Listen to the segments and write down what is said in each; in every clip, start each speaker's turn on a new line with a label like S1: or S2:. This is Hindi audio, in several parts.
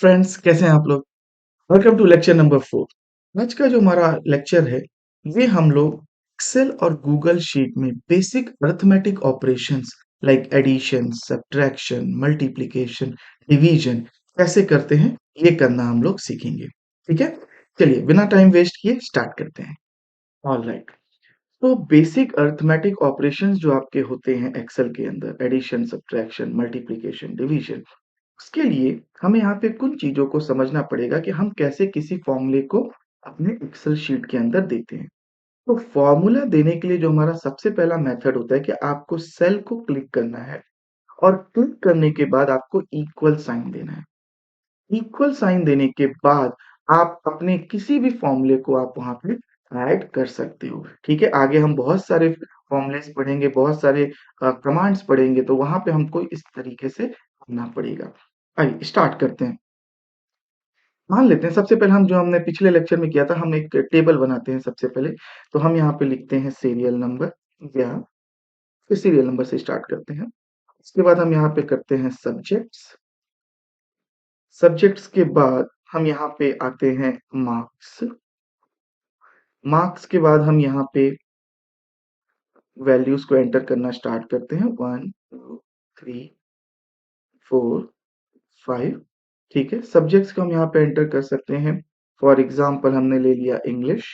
S1: फ्रेंड्स, कैसे हैं आप लोग? Welcome to lecture number 4। आज का जो हमारा लेक्चर है, ये हम लोग एक्सेल और गूगल शीट में basic arithmetic operations like addition, subtraction, multiplication, division कैसे करते हैं, ये करना हम लोग सीखेंगे। ठीक है? चलिए बिना टाइम वेस्ट किए स्टार्ट करते हैं। ऑलराइट। तो बेसिक अरिथमेटिक ऑपरेशंस जो आपके होते हैं एक्सेल के अंदर, एडिशन, सब्ट्रैक्शन, मल्टीप्लिकेशन, डिवीजन, उसके लिए हमें यहाँ पे कुछ चीजों को समझना पड़ेगा कि हम कैसे किसी फॉर्मूले को अपने एक्सेल शीट के अंदर देते हैं। तो फॉर्मूला देने के लिए जो हमारा सबसे पहला मेथड होता है कि आपको सेल को क्लिक करना है और क्लिक करने के बाद आपको इक्वल साइन देना है। इक्वल साइन देने के बाद आप अपने किसी भी फॉर्मूले को आप वहां पे ऐड कर सकते हो। ठीक है, आगे हम बहुत सारे फॉर्मूलेस पढ़ेंगे, बहुत सारे कमांड्स पढ़ेंगे, तो वहां पे हमको इस तरीके से करना पड़ेगा। आइए स्टार्ट करते हैं। मान लेते हैं सबसे पहले हम जो हमने पिछले लेक्चर में किया था, हम एक टेबल बनाते हैं सबसे पहले। तो हम यहाँ पे लिखते हैं सीरियल नंबर, या फिर सीरियल नंबर से स्टार्ट करते हैं। इसके बाद हम यहाँ पे करते हैं सब्जेक्ट्स। सब्जेक्ट्स के बाद हम यहाँ पे आते हैं मार्क्स। मार्क्स के बाद हम यहाँ पे वैल्यूज को एंटर करना स्टार्ट करते हैं, 1 2 3 4 5। ठीक है, सब्जेक्ट्स को हम यहाँ पे एंटर कर सकते हैं। फॉर एग्जाम्पल हमने ले लिया इंग्लिश,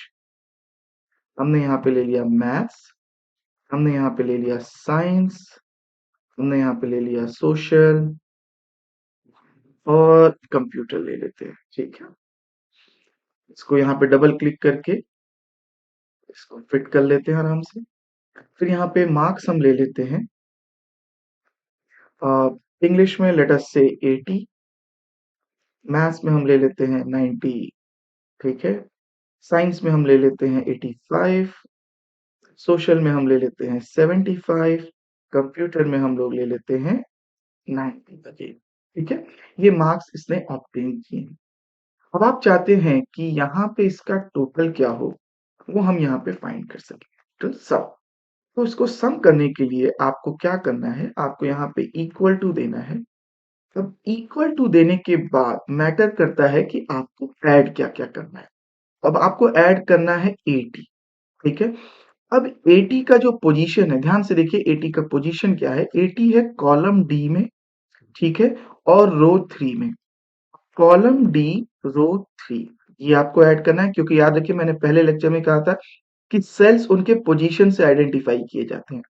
S1: हमने यहाँ पे ले लिया मैथ्स, हमने यहाँ पे ले लिया साइंस, हमने यहाँ पे ले लिया सोशल और कंप्यूटर ले लेते हैं। ठीक है, इसको यहाँ पे डबल क्लिक करके इसको फिट कर लेते हैं आराम से। फिर यहाँ पे मार्क्स हम ले लेते हैं। इंग्लिश में लेट अस से 80, मैथ्स में हम ले लेते हैं 90। ठीक है, साइंस में हम ले लेते हैं 85, सोशल में हम ले लेते हैं 75, कंप्यूटर में हम लोग ले लेते हैं 90 तक। ठीक है, ये मार्क्स इसने ऑब्टेन किए हैं। अब आप चाहते हैं कि यहाँ पे इसका टोटल क्या हो, वो हम यहाँ पे फाइंड कर सकें। तो सम, तो इसको सम करने के लिए आपको क्या करना है, आपको यहाँ पे इक्वल टू देना है। अब इक्वल टू देने के बाद मैटर करता है कि आपको ऐड क्या क्या करना है। अब आपको ऐड करना है 80। ठीक है, अब 80 का जो पोजीशन है, ध्यान से देखिए 80 का पोजीशन क्या है। 80 है कॉलम डी में, ठीक है, और रो 3 में। कॉलम डी, रो 3, ये आपको ऐड करना है, क्योंकि याद रखिए मैंने पहले लेक्चर में कहा था कि सेल्स उनके पोजीशन से आइडेंटिफाई किए जाते हैं।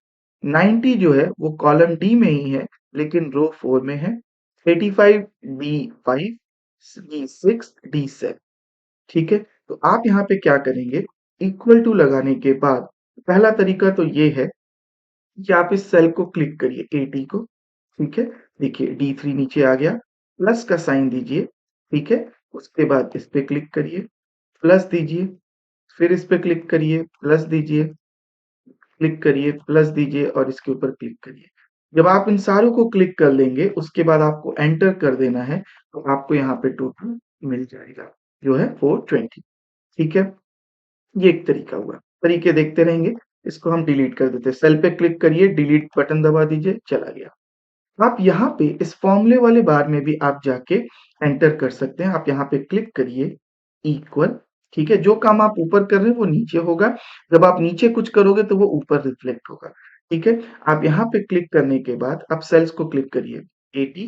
S1: 90 जो है वो कॉलम डी में ही है, लेकिन रो 4 में है। 85 बी 5, सी 6, डी 7। ठीक है, तो आप यहाँ पे क्या करेंगे, इक्वल टू लगाने के बाद पहला तरीका तो ये है कि आप इस सेल को क्लिक करिए 80 को। ठीक है, देखिए D3 नीचे आ गया, प्लस का साइन दीजिए। ठीक है, उसके बाद इस पे क्लिक करिए, प्लस दीजिए, फिर इस पे क्लिक करिए, प्लस दीजिए, क्लिक करिए, प्लस दीजिए और इसके ऊपर क्लिक करिए। जब आप इन सारों को क्लिक कर लेंगे, उसके बाद आपको एंटर कर देना है, तो आपको यहाँ पे टोटल मिल जाएगा जो है 420। ठीक है, ये एक तरीका हुआ। तरीके देखते रहेंगे। इसको हम डिलीट कर देते हैं, सेल पे क्लिक करिए, डिलीट बटन दबा दीजिए, चला गया। आप यहाँ पे इस फॉर्मूले वाले बार में भी आप जाके एंटर कर सकते हैं। आप यहाँ पे क्लिक करिए, इक्वल। ठीक है, जो काम आप ऊपर कर रहे हैं वो नीचे होगा, जब आप नीचे कुछ करोगे तो वो ऊपर रिफ्लेक्ट होगा। ठीक है, आप यहाँ पे क्लिक करने के बाद आप सेल्स को क्लिक करिए, 80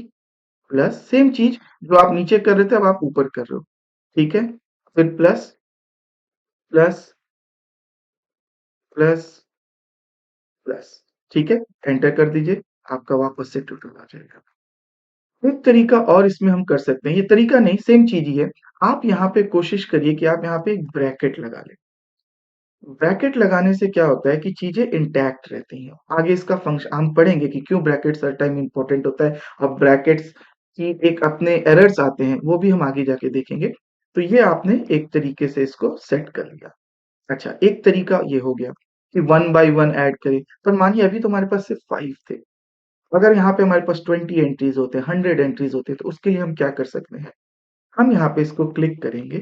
S1: प्लस, सेम चीज जो आप नीचे कर रहे थे अब आप ऊपर कर रहे हो। ठीक है, फिर प्लस, प्लस, प्लस, प्लस। ठीक है, एंटर कर दीजिए, आपका वापस से टोटल आ जाएगा। एक तरीका और इसमें हम कर सकते हैं, ये तरीका नहीं सेम चीज ही है। आप यहाँ पे कोशिश करिए कि आप यहाँ पे एक ब्रैकेट लगा लें। ब्रैकेट लगाने से क्या होता है कि चीजें इंटैक्ट रहती हैं। आगे इसका फंक्शन हम पढ़ेंगे कि क्यों ब्रैकेट्स हर टाइम इंपॉर्टेंट होता है, और ब्रैकेट्स की एक अपने एरर्स आते हैं, वो भी हम आगे जाके देखेंगे। तो ये आपने एक तरीके से इसको सेट कर लिया। अच्छा, एक तरीका ये हो गया कि वन बाय वन ऐड करें। पर मानिए अभी तो हमारे पास सिर्फ 5 थे, अगर यहाँ पे हमारे पास 20 एंट्रीज होते हैं, 100 एंट्रीज होते हैं, तो उसके लिए हम क्या कर सकते हैं, हम यहाँ पे इसको क्लिक करेंगे,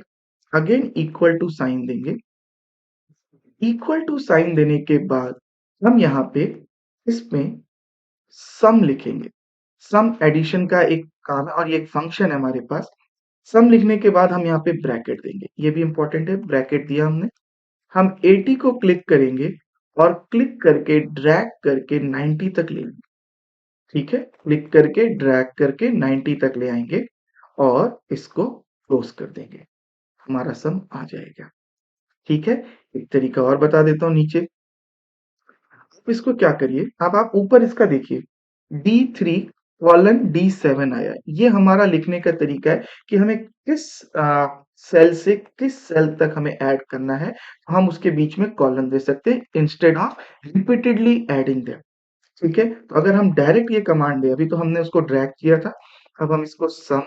S1: अगेन इक्वल टू साइन देंगे। इक्वल टू साइन देने के बाद हम यहाँ पे इसमें सम लिखेंगे। सम एडिशन का एक काम है और ये एक फंक्शन है हमारे पास। सम लिखने के बाद हम यहाँ पे ब्रैकेट देंगे, ये भी इंपॉर्टेंट है, ब्रैकेट दिया हमने। हम 80 को क्लिक करेंगे और क्लिक करके ड्रैग करके 90 तक ले लेंगे। ठीक है, क्लिक करके ड्रैग करके 90 तक ले आएंगे और इसको क्लोज कर देंगे, हमारा सम आ जाएगा। ठीक है, एक तरीका और बता देता हूँ नीचे। आप इसको क्या करिए, अब आप ऊपर इसका देखिए, D3 कॉलन D7 आया है। ये हमारा लिखने का तरीका है कि हमें किस सेल से किस सेल तक हमें ऐड करना है, हम उसके बीच में कॉलन दे सकते हैं instead of repeatedly adding them. ठीक है, तो अगर हम डायरेक्ट ये कमांड दें, अभी तो हमने उसको ड्रैग किया था, अब हम इसको सम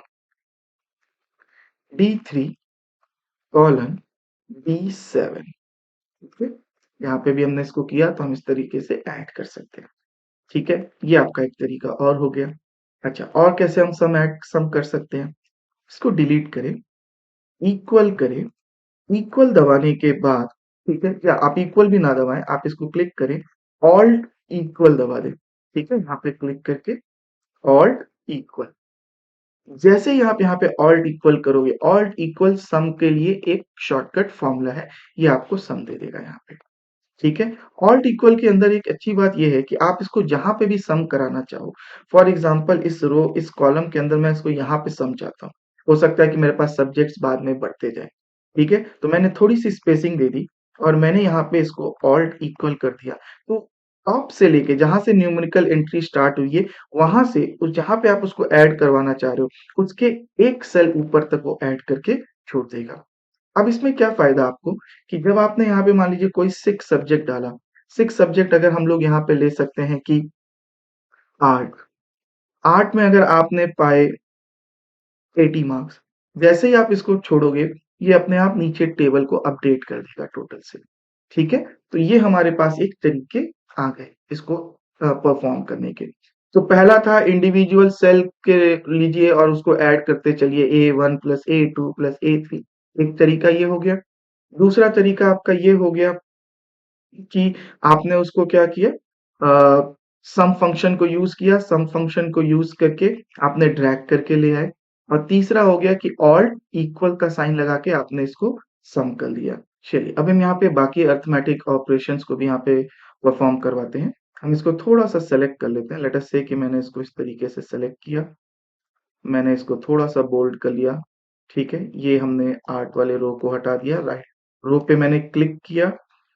S1: D3 कॉलन D7, ठीक है, यहाँ पे भी हमने इसको किया तो हम इस तरीके से ऐड कर सकते हैं। ठीक है, ये आपका एक तरीका और हो गया। अच्छा, और कैसे हम सम कर सकते हैं, इसको डिलीट करें, इक्वल करें, इक्वल दबाने के बाद, ठीक है, या आप इक्वल भी ना दबाएं, आप इसको क्लिक करें, ऑल्ट इक्वल दबा दें। ठीक है, यहाँ पे क्लिक करके ऑल्ट इक्वल, जैसे ही आप यहाँ पे ऑल्ट इक्वल करोगे, ऑल्ट इक्वल सम के लिए एक शॉर्टकट फॉर्मूला है, ये आपको सम दे देगा यहाँ पे। ठीक है, ऑल्ट इक्वल के अंदर एक अच्छी बात यह है कि आप इसको जहां पे भी सम कराना चाहो, फॉर एग्जांपल इस कॉलम के अंदर मैं इसको यहाँ पे सम चाहता हूँ, हो सकता है कि मेरे पास सब्जेक्ट्स बाद में बढ़ते जाए। ठीक है, तो मैंने थोड़ी सी स्पेसिंग दे दी और मैंने यहाँ पे इसको ऑल्ट इक्वल कर दिया, तो टॉप से लेके जहां से न्यूमेरिकल एंट्री स्टार्ट हुई है, वहां से उस जहां पे आप उसको ऐड करवाना चाह रहे हो, उसके एक सेल ऊपर तक वो ऐड करके छोड़ देगा। अब इसमें क्या फायदा आपको कि जब आपने यहाँ पे मान लीजिए कोई 6 सब्जेक्ट डाला, 6 सब्जेक्ट अगर हम लोग यहाँ पे ले सकते हैं कि आर्ट, आर्ट में अगर आपने पाए 80 मार्क्स, जैसे ही आप इसको छोड़ोगे, ये अपने आप नीचे टेबल को अपडेट कर देगा टोटल से। ठीक है, तो ये हमारे पास एक तरीके आ गए इसको परफॉर्म करने के। तो पहला था इंडिविजुअल सेल के लीजिए और उसको ऐड करते चलिए, A1 plus A2 plus A3, एक तरीका ये हो गया। दूसरा तरीका आपका ये हो गया कि आपने उसको क्या किया, सम फंक्शन को यूज किया, सम फंक्शन को यूज करके आपने ड्रैग करके ले आए। और तीसरा हो गया कि ऑल्ट इक्वल का साइन लगा के आपने इसको सम कर लिया। चलिए, अब हम यहाँ पे बाकी अर्थमेटिक ऑपरेशंस को भी यहाँ पे परफॉर्म करवाते हैं। हम इसको थोड़ा सा सेलेक्ट कर लेते हैं, लेट अस से कि मैंने इसको इस तरीके से सेलेक्ट किया, मैंने इसको थोड़ा सा बोल्ड कर लिया। ठीक है, ये हमने आर्ट वाले रो को हटा दिया, राइट रो पे मैंने क्लिक किया,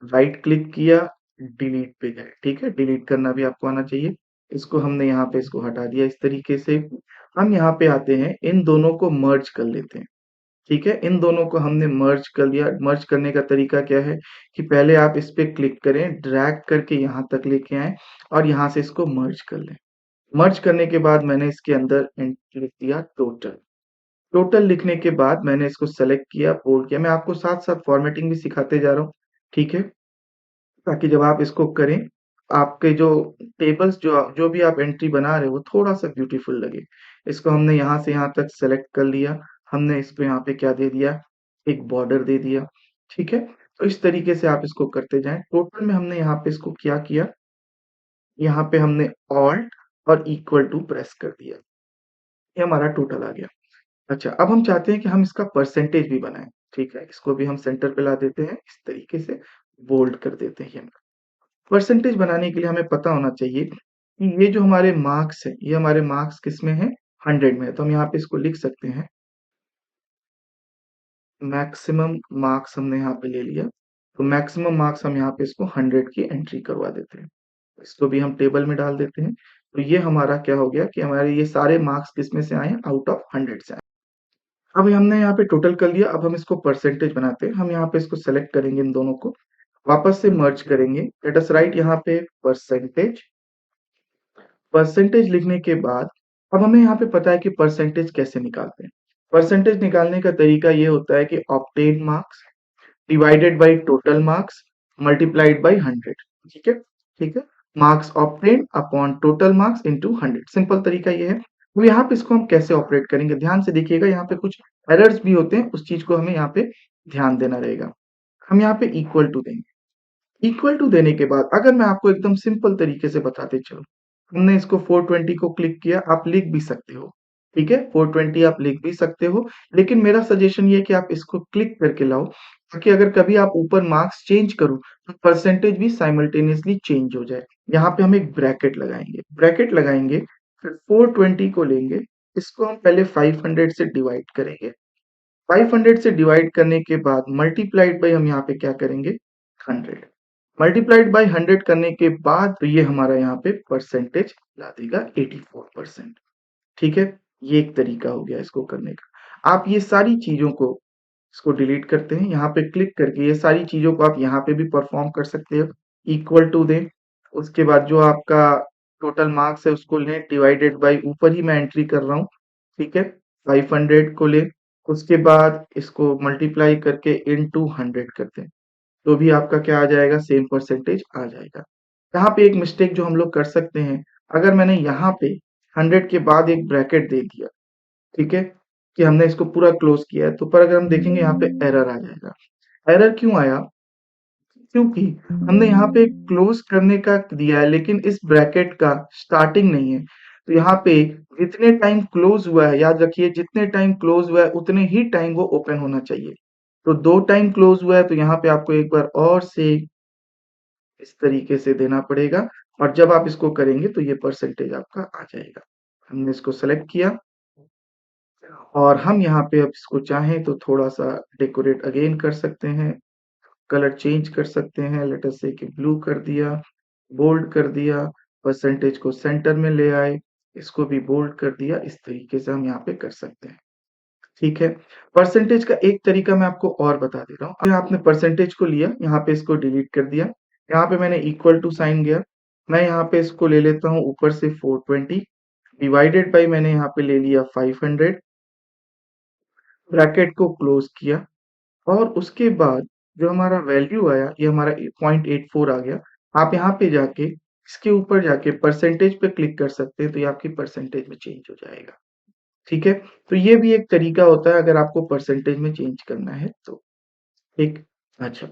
S1: राइट क्लिक किया, डिलीट पे गए। ठीक है, डिलीट करना भी आपको आना चाहिए। इसको हमने यहाँ पे इसको हटा दिया इस तरीके से। हम यहाँ पे आते हैं, इन दोनों को मर्ज कर लेते हैं। ठीक है, इन दोनों को हमने मर्ज कर लिया। मर्ज करने का तरीका क्या है कि पहले आप इस पे क्लिक करें, ड्रैग करके यहाँ तक लेके आए और यहाँ से इसको मर्ज कर लें। मर्ज करने के बाद मैंने इसके अंदर लिख दिया टोटल। टोटल लिखने के बाद मैंने इसको सेलेक्ट किया, बोल्ड किया। मैं आपको साथ साथ फॉर्मेटिंग भी सिखाते जा रहा हूँ। ठीक है, ताकि जब आप इसको करें, आपके जो टेबल्स जो जो भी आप एंट्री बना रहे हो वो थोड़ा सा ब्यूटीफुल लगे। इसको हमने यहाँ से यहाँ तक सेलेक्ट कर लिया, हमने इसको यहाँ पे क्या दे दिया, एक बॉर्डर दे दिया। ठीक है, तो इस तरीके से आप इसको करते जाएं। टोटल में हमने यहाँ पे इसको क्या किया, यहाँ पे हमने ऑल्ट और इक्वल टू प्रेस कर दिया, ये हमारा टोटल आ गया। अच्छा, अब हम चाहते हैं कि हम इसका परसेंटेज भी बनाएं। ठीक है, इसको भी हम सेंटर पे ला देते हैं, इस तरीके से बोल्ड कर देते हैं। परसेंटेज बनाने के लिए हमें पता होना चाहिए कि ये जो हमारे मार्क्स है, ये हमारे मार्क्स किस में है, 100 में है। तो हम यहाँ पे इसको लिख सकते हैं, मैक्सिमम मार्क्स हमने यहाँ पे ले लिया, तो मैक्सिमम मार्क्स हम यहाँ पे इसको 100 की एंट्री करवा देते हैं। इसको भी हम टेबल में डाल देते हैं। तो ये हमारा क्या हो गया कि हमारे ये सारे मार्क्स किस में से आए हैं, आउट ऑफ 100 से आए। अब हमने यहाँ पे टोटल कर लिया, अब हम इसको परसेंटेज बनाते हैं। हम यहाँ पे इसको सेलेक्ट करेंगे, इन दोनों को वापस से मर्ज करेंगे, लेट अस राइट यहाँ पे परसेंटेज। परसेंटेज लिखने के बाद अब हमें यहाँ पे पता है कि परसेंटेज कैसे निकालते हैं। परसेंटेज निकालने का तरीका ये होता है कि obtain marks divided by total marks multiplied by 100। ठीक है, ठीक है, marks obtain upon total marks into 100, simple तरीका ये है। तो यहाँ पे इसको हम कैसे ऑपरेट करेंगे, ध्यान से देखिएगा, यहाँ पे कुछ एरर्स भी होते हैं, उस चीज को हमें यहाँ पे ध्यान देना रहेगा। हम यहाँ पे इक्वल टू देंगे। इक्वल टू देने के बाद अगर मैं आपको एकदम सिंपल तरीके से बताते चलूं, हमने इसको 420 को क्लिक किया, आप लिख भी सकते हो। ठीक है, 420 आप लिख भी सकते हो, लेकिन मेरा सजेशन ये है कि आप इसको क्लिक करके लाओ, ताकि अगर कभी आप ऊपर मार्क्स चेंज करो, तो परसेंटेज भी साइमल्टेनियसली चेंज हो जाए। यहाँ पे हम एक ब्रैकेट लगाएंगे, फिर 420 को लेंगे, इसको हम पहले 500 से डिवाइड करेंगे। 500 से डिवाइड करने के बाद मल्टीप्लाइड बाय हम यहाँ पे क्या करेंगे, 100। मल्टीप्लाइड बाय 100 करने के बाद तो ये हमारा यहाँ पे परसेंटेज ला देगा 84%। ठीक है, ये एक तरीका हो गया इसको करने का। आप ये सारी चीजों को इसको डिलीट करते हैं, यहाँ पे क्लिक करके ये सारी चीजों को आप यहाँ पे भी परफॉर्म कर सकते हो। इक्वल टू दें, उसके बाद जो आपका टोटल मार्क्स है उसको लें, डिवाइडेड बाय ऊपर ही मैं एंट्री कर रहा हूँ। ठीक है, 500 को लें, उसके बाद इसको मल्टीप्लाई करके इनटू 100 कर दें, तो भी आपका क्या आ जाएगा, सेम परसेंटेज आ जाएगा। यहाँ पे एक मिस्टेक जो हम लोग कर सकते हैं, अगर मैंने यहाँ पे 100 के बाद एक ब्रैकेट दे दिया, ठीक है, कि हमने इसको पूरा क्लोज किया है, तो पर अगर हम देखेंगे यहाँ पे एरर आ जाएगा। एरर क्यों आया, क्योंकि हमने यहाँ पे क्लोज करने का दिया है, लेकिन इस ब्रैकेट का स्टार्टिंग नहीं है। तो यहाँ पे जितने टाइम क्लोज हुआ है, याद रखिए जितने टाइम क्लोज हुआ है उतने ही टाइम वो ओपन होना चाहिए। तो 2 टाइम क्लोज हुआ है, तो यहाँ पे आपको एक बार और से इस तरीके से देना पड़ेगा, और जब आप इसको करेंगे तो ये परसेंटेज आपका आ जाएगा। हमने इसको सेलेक्ट किया, और हम यहाँ पे अब इसको चाहें तो थोड़ा सा डेकोरेट अगेन कर सकते हैं, कलर चेंज कर सकते हैं, लेट अस से कि ब्लू कर दिया, बोल्ड कर दिया, परसेंटेज को सेंटर में ले आए, इसको भी बोल्ड कर दिया, इस तरीके से हम यहाँ पे कर सकते हैं। ठीक है, परसेंटेज का एक तरीका मैं आपको और बता दे रहा हूँ। अगर आपने परसेंटेज को लिया, यहाँ पे इसको डिलीट कर दिया, यहाँ पे मैंने इक्वल टू साइन गया, मैं यहाँ पे इसको ले लेता हूँ ऊपर से 420, डिवाइडेड बाई मैंने यहाँ पे ले लिया 500, ब्रैकेट को क्लोज किया, और उसके बाद जो हमारा वैल्यू आया, ये हमारा 0.84 आ गया। आप यहाँ पे जाके इसके ऊपर जाके परसेंटेज पे क्लिक कर सकते हैं, तो ये आपकी परसेंटेज में चेंज हो जाएगा। ठीक है, तो ये भी एक तरीका होता है अगर आपको परसेंटेज में चेंज करना है तो। ठीक, अच्छा,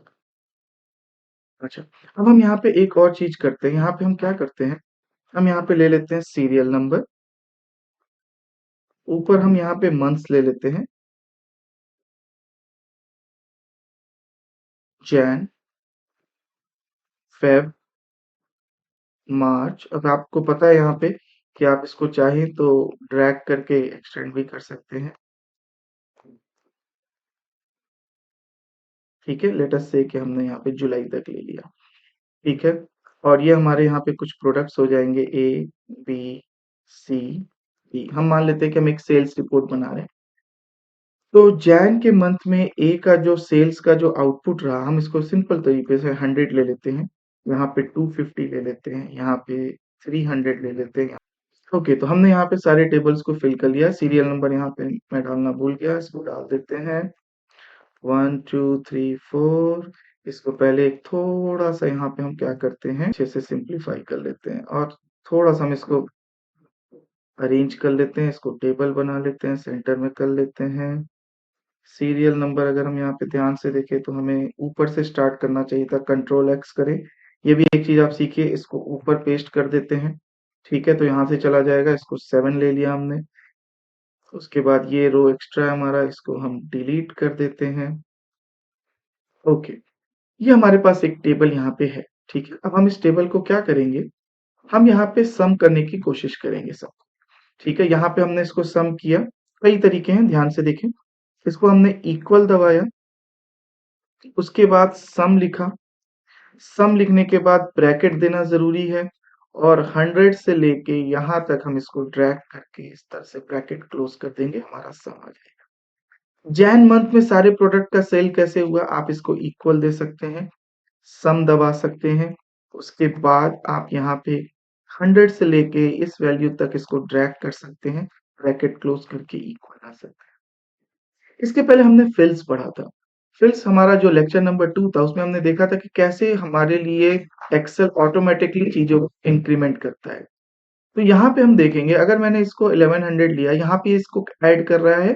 S1: अच्छा। अब हम यहाँ पे एक और चीज करते हैं, यहाँ पे हम क्या करते हैं, हम यहाँ पे ले लेते हैं सीरियल नंबर, ऊपर हम यहाँ पे मंथ्स ले लेते हैं, जैन, फेब, मार्च। अब आपको पता है यहाँ पे कि आप इसको चाहें तो ड्रैग करके एक्सटेंड भी कर सकते हैं। ठीक है, लेट अस से कि हमने यहाँ पे जुलाई तक ले लिया। ठीक है, और ये हमारे यहाँ पे कुछ प्रोडक्ट्स हो जाएंगे, ए, बी, सी, डी। हम मान लेते हैं कि हम एक सेल्स रिपोर्ट बना रहे हैं, तो जैन के मंथ में ए का जो सेल्स का जो आउटपुट रहा, हम इसको सिंपल तरीके से 100 ले लेते हैं, यहाँ पे 250 ले लेते हैं, यहाँ पे 300 ले लेते हैं। ओके, तो हमने यहाँ पे सारे टेबल्स को फिल कर लिया। सीरियल नंबर यहाँ पे मैं डालना भूल गया, इसको डाल देते हैं 1 2 3 4। इसको पहले एक थोड़ा सा यहाँ पे हम क्या करते हैं, अच्छे से सिंप्लीफाई कर लेते हैं, और थोड़ा सा हम इसको अरेंज कर लेते हैं, इसको टेबल बना लेते हैं, सेंटर में कर लेते हैं। सीरियल नंबर अगर हम यहाँ पे ध्यान से देखें तो हमें ऊपर से स्टार्ट करना चाहिए था, कंट्रोल एक्स करें। ये भी एक चीज आप सीखिए, इसको ऊपर पेस्ट कर देते हैं। ठीक है, तो यहाँ से चला जाएगा, इसको 7 ले लिया हमने। उसके बाद ये रो एक्स्ट्रा है हमारा, इसको हम डिलीट कर देते हैं। ओके, ये हमारे पास एक टेबल यहाँ पे है। ठीक है, अब हम इस टेबल को क्या करेंगे, हम यहाँ पे सम करने की कोशिश करेंगे सब। ठीक है, यहाँ पे हमने इसको सम किया, कई तरीके हैं, ध्यान से देखें। इसको हमने इक्वल दबाया, उसके बाद सम लिखा, सम लिखने के बाद ब्रैकेट देना जरूरी है, और 100 से लेके यहाँ तक हम इसको ड्रैग करके इस तरह से ब्रैकेट क्लोज कर देंगे, हमारा सम आ जाएगा। जैन मंथ में सारे प्रोडक्ट का सेल कैसे हुआ, आप इसको इक्वल दे सकते हैं, सम दबा सकते हैं, उसके बाद आप यहाँ पे 100 से लेके इस वैल्यू तक इसको ड्रैग कर सकते हैं, ब्रैकेट क्लोज करके इक्वल आ सकते हैं। इसके पहले हमने फिल्स पढ़ा था। फिल्स हमारा जो लेक्चर नंबर 2 था, उसमें हमने देखा था कि कैसे हमारे लिए एक्सेल ऑटोमेटिकली चीजों को इंक्रीमेंट करता है। तो यहाँ पे हम देखेंगे, अगर मैंने इसको 1100 लिया, यहाँ पे इसको ऐड कर रहा है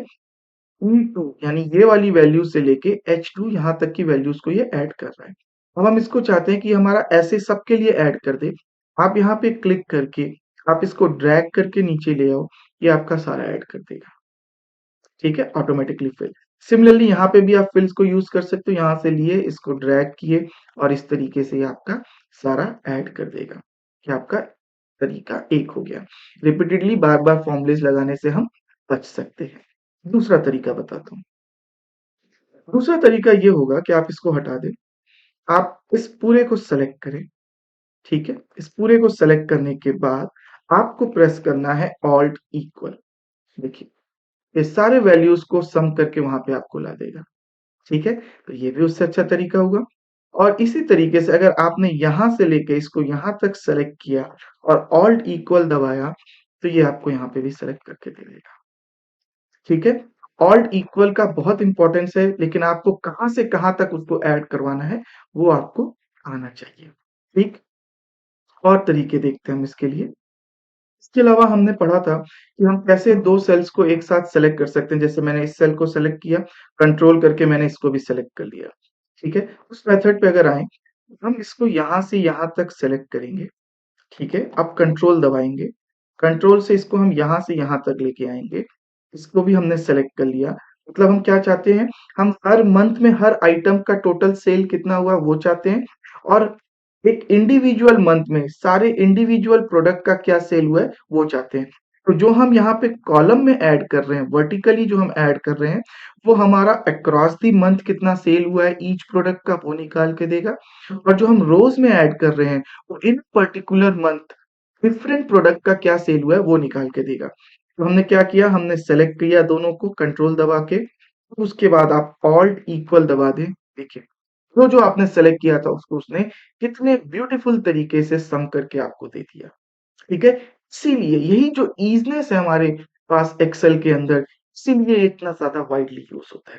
S1: E2, यानी ये वाली वैल्यू से लेके H2 यहाँ तक की वैल्यूज को ये ऐड कर रहा है। अब हम इसको चाहते हैं कि हमारा ऐसे सबके लिए ऐड कर दे। आप यहाँ पे क्लिक करके आप इसको ड्रैग करके नीचे ले आओ, ये आपका सारा ऐड कर देगा, ठीक है, ऑटोमेटिकली फिल। सिमिलरली यहाँ पे भी आप फिल्स को यूज कर सकते हो, यहाँ से लिए इसको ड्रैग किए और इस तरीके से ये आपका सारा ऐड कर देगा, कि आपका तरीका एक हो गया। रिपीटेडली बार बार फॉर्मुलेस लगाने से हम बच सकते हैं। दूसरा तरीका बताता हूँ। दूसरा तरीका ये होगा कि आप इसको हटा दें, आप इस पूरे को सेलेक्ट करें, ठीक है, इस पूरे को सेलेक्ट करने के बाद आपको प्रेस करना है ऑल्ट इक्वल। देखिए ये सारे वैल्यूज को सम करके वहां पे आपको ला देगा, ठीक है, तो ये भी उससे अच्छा तरीका होगा। और इसी तरीके से अगर आपने यहां से लेके इसको यहां तक सेलेक्ट किया और ऑल्ट इक्वल दबाया तो ये आपको यहाँ पे भी सेलेक्ट करके दे देगा, ठीक है। ऑल्ट इक्वल का बहुत इंपॉर्टेंस है, लेकिन आपको कहां से कहां तक उसको ऐड करवाना है वो आपको आना चाहिए, ठीक। और तरीके देखते हैं हम इसके लिए। इसके अलावा हमने पढ़ा था कि हम कैसे दो सेल्स को एक साथ सेलेक्ट कर सकते हैं। जैसे मैंने इस सेल को सेलेक्ट किया, कंट्रोल करके मैंने इसको भी सेलेक्ट कर लिया, ठीक है। उस मेथड पे अगर आए, हम इसको यहां से यहां तक सेलेक्ट करेंगे, ठीक है। अब कंट्रोल दबाएंगे, कंट्रोल से इसको हम यहां से यहां तक लेके आएंगे, इसको भी हमने सेलेक्ट कर लिया। मतलब हम क्या चाहते हैं, हम हर मंथ में हर आइटम का टोटल सेल कितना हुआ वो चाहते हैं, और एक इंडिविजुअल मंथ में सारे इंडिविजुअल प्रोडक्ट का क्या सेल हुआ है वो चाहते हैं। तो जो हम यहाँ पे कॉलम में ऐड कर रहे हैं, वर्टिकली जो हम ऐड कर रहे हैं, वो हमारा अक्रॉस दी मंथ कितना सेल हुआ है ईच प्रोडक्ट का वो निकाल के देगा। और जो हम रोज में ऐड कर रहे हैं, वो इन पर्टिकुलर मंथ डिफरेंट प्रोडक्ट का क्या सेल हुआ है वो निकाल के देगा। तो हमने क्या किया, हमने सेलेक्ट किया दोनों को कंट्रोल दबा के, उसके बाद आप ऑल्ट इक्वल दबा दें। देखिए वो जो आपने सेलेक्ट किया था उसको उसने कितने ब्यूटीफुल तरीके से सम करके आपको दे दिया, ठीक है। इसीलिए यही जो ईजनेस है हमारे पास एक्सेल के अंदर, इसीलिए इतना ज्यादा वाइडली यूज होता है,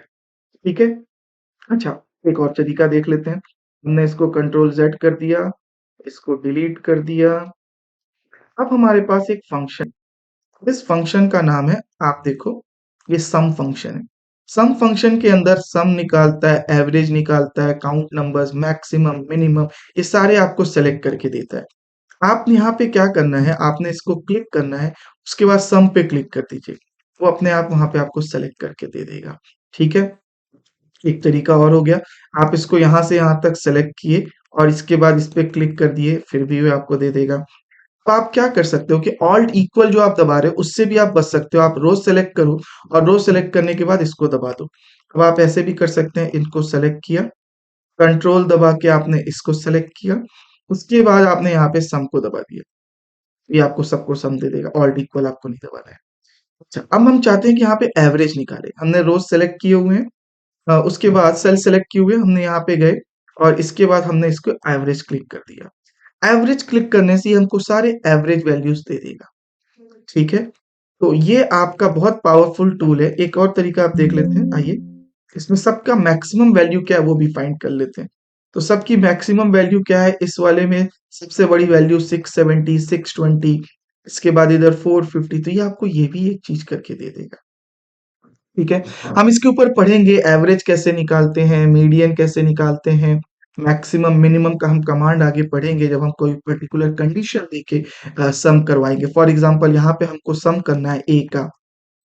S1: ठीक है। अच्छा, एक और तरीका देख लेते हैं। हमने इसको कंट्रोल जेड कर दिया, इसको डिलीट कर दिया। अब हमारे पास एक फंक्शन, इस फंक्शन का नाम है, आप देखो ये सम फंक्शन है। सम फंक्शन के अंदर सम निकालता है, एवरेज निकालता है, काउंट नंबर्स, मैक्सिमम, मिनिमम, ये सारे आपको सेलेक्ट करके देता है। आप यहाँ पे क्या करना है, आपने इसको क्लिक करना है, उसके बाद सम पे क्लिक कर दीजिए, वो अपने आप वहां पे आपको सेलेक्ट करके दे देगा, ठीक है। एक तरीका और हो गया, आप इसको यहाँ से यहाँ तक सेलेक्ट किए और इसके बाद इस पे क्लिक कर दिए, फिर भी वो आपको दे देगा। तो आप क्या कर सकते हो कि ऑल्ट इक्वल जो आप दबा रहे हो उससे भी आप बच सकते हो। आप रोज सेलेक्ट करो और रोज सेलेक्ट करने के बाद इसको दबा दो। अब आप ऐसे भी कर सकते हैं, इनको सेलेक्ट किया, कंट्रोल दबा के आपने इसको सेलेक्ट किया, उसके बाद आपने यहाँ पे सम को दबा दिया, ये आपको सबको सम दे देगा, ऑल्ट इक्वल आपको नहीं दबाना है। अच्छा, अब हम चाहते हैं कि यहाँ पे एवरेज निकाले। हमने रोज सेलेक्ट किए हुए हैं, उसके बाद सेल सेलेक्ट किए हुए हमने यहाँ पे गए और इसके बाद हमने इसको एवरेज क्लिक कर दिया। एवरेज क्लिक करने से ही हमको सारे एवरेज वैल्यूज दे देगा, ठीक है। तो ये आपका बहुत पावरफुल टूल है। एक और तरीका आप देख लेते हैं, आइए इसमें सबका मैक्सिमम वैल्यू क्या है वो भी फाइंड कर लेते हैं। तो सबकी मैक्सिमम वैल्यू क्या है, इस वाले में सबसे बड़ी वैल्यू 670, 620, इसके बाद इधर 450, तो ये आपको ये भी एक चीज करके दे देगा, ठीक है। हम इसके ऊपर पढ़ेंगे एवरेज कैसे निकालते हैं, मीडियन कैसे निकालते हैं, मैक्सिमम मिनिमम का हम कमांड आगे पढ़ेंगे जब हम कोई पर्टिकुलर कंडीशन देके सम करवाएंगे। फॉर एग्जांपल यहाँ पे हमको सम करना है ए का,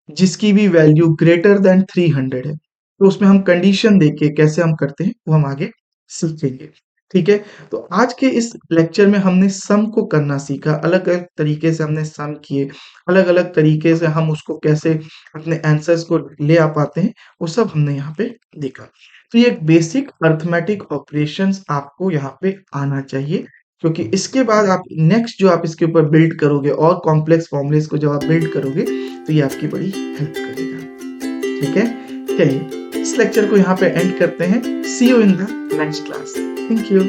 S1: जिसकी भी वैल्यू ग्रेटर देन 300 है, तो उसमें हम कंडीशन देके कैसे हम करते हैं वो हम आगे सीखेंगे, ठीक है। तो आज के इस लेक्चर में हमने सम को करना सीखा, अलग अलग तरीके से हमने सम किए, अलग अलग तरीके से हम उसको कैसे अपने आंसर्स को ले आ पाते हैं, वो सब हमने यहाँ पे देखा। तो ये एक बेसिक अर्थमेटिक ऑपरेशंस आपको यहाँ पे आना चाहिए, क्योंकि इसके बाद आप नेक्स्ट जो आप इसके ऊपर बिल्ड करोगे और कॉम्प्लेक्स फॉर्मुलेस को जब आप बिल्ड करोगे तो ये आपकी बड़ी हेल्प करेगा, ठीक है। चलिए इस लेक्चर को यहाँ पे एंड करते हैं। See you in the next class. Thank you.